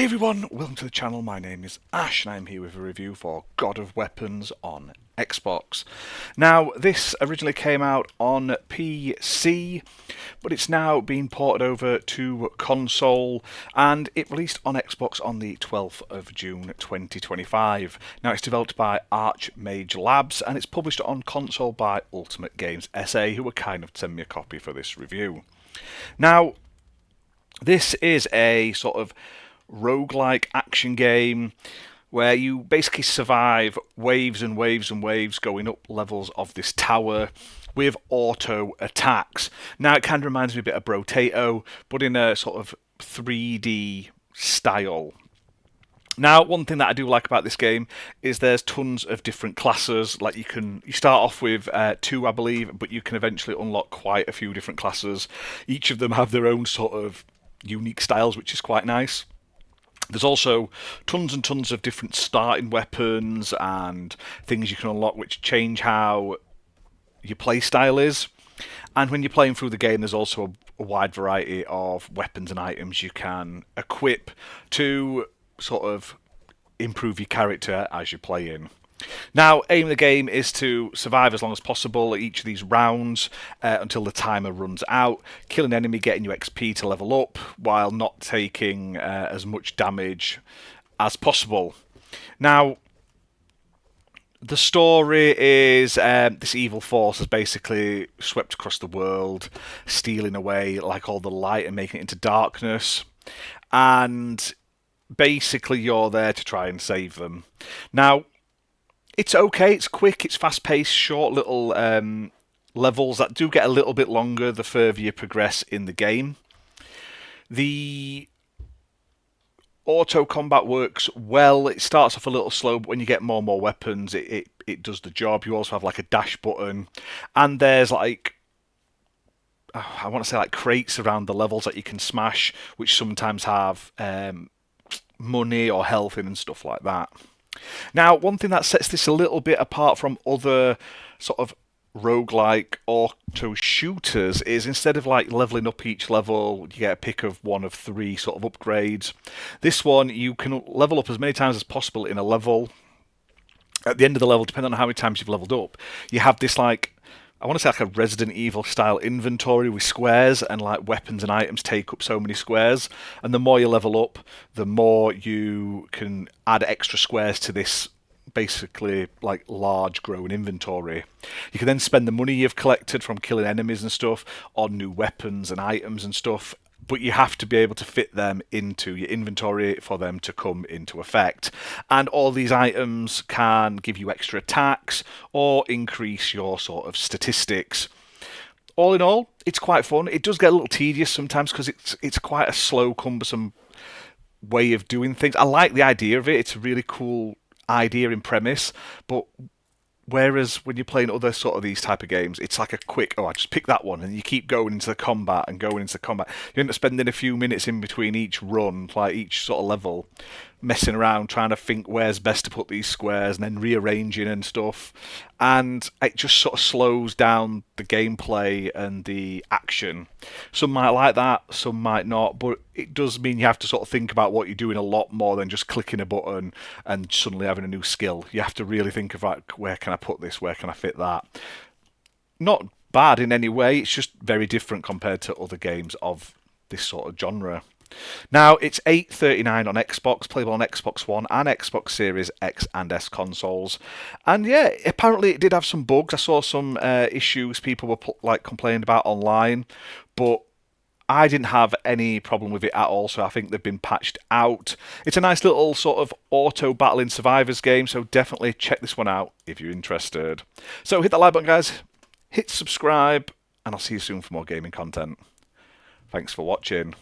Hey everyone, welcome to the channel. My name is Ash and I'm here with a review for God of Weapons on Xbox. Now, this originally came out on PC, but it's now been ported over to console and it released on Xbox on the 12th of June 2025. Now, it's developed by Archmage Labs and it's published on console by Ultimate Games SA, who were kind of to send me a copy for this review. Now, this is a sort of roguelike action game where you basically survive waves and waves and waves going up levels of this tower with auto attacks. Now it kind of reminds me a bit of Brotato, but in a sort of 3D style. Now, one thing that I do like about this game is there's tons of different classes. Like you start off with two, I believe, but you can eventually unlock quite a few different classes. Each of them have their own sort of unique styles, which is quite nice. There's also tons and tons of different starting weapons and things you can unlock which change how your play style is. And when you're playing through the game, there's also a wide variety of weapons and items you can equip to sort of improve your character as you play in. Now, aim of the game is to survive as long as possible at each of these rounds until the timer runs out. Kill an enemy, getting you XP to level up, while not taking as much damage as possible. Now, the story is this evil force has basically swept across the world, stealing away like all the light and making it into darkness. And basically, you're there to try and save them. Now, it's okay, it's quick, it's fast-paced, short little levels that do get a little bit longer the further you progress in the game. The auto combat works well. It starts off a little slow, but when you get more and more weapons, it does the job. You also have like a dash button, and there's like, I want to say like crates around the levels that you can smash, which sometimes have money or health in and stuff like that. Now, one thing that sets this a little bit apart from other sort of roguelike auto shooters is instead of like leveling up each level, you get a pick of one of three sort of upgrades. This one, you can level up as many times as possible in a level. At the end of the level, depending on how many times you've leveled up, you have this like, I want to say like a Resident Evil style inventory with squares, and like weapons and items take up so many squares. And the more you level up, the more you can add extra squares to this basically like large growing inventory. You can then spend the money you've collected from killing enemies and stuff on new weapons and items and stuff, but you have to be able to fit them into your inventory for them to come into effect. And all these items can give you extra attacks or increase your sort of statistics. All in all, it's quite fun. It does get a little tedious sometimes because it's quite a slow, cumbersome way of doing things. I like the idea of it. It's a really cool idea in premise, but whereas when you're playing other sort of these type of games, it's like a quick, I just pick that one, and you keep going into the combat and going into the combat. You end up spending a few minutes in between each run, like each sort of level, messing around, trying to think where's best to put these squares, and then rearranging and stuff. And it just sort of slows down the gameplay and the action. Some might like that, some might not, but it does mean you have to sort of think about what you're doing a lot more than just clicking a button and suddenly having a new skill. You have to really think of like, where can I put this, where can I fit that? Not bad in any way, it's just very different compared to other games of this sort of genre. Now, it's $8.39 on Xbox, playable on Xbox One and Xbox Series X and S consoles. And yeah, apparently it did have some bugs. I saw some issues people were like complaining about online, but I didn't have any problem with it at all, so I think they've been patched out. It's a nice little sort of auto battling survivors game, so definitely check this one out if you're interested. So hit that like button, guys, hit subscribe, and I'll see you soon for more gaming content. Thanks for watching.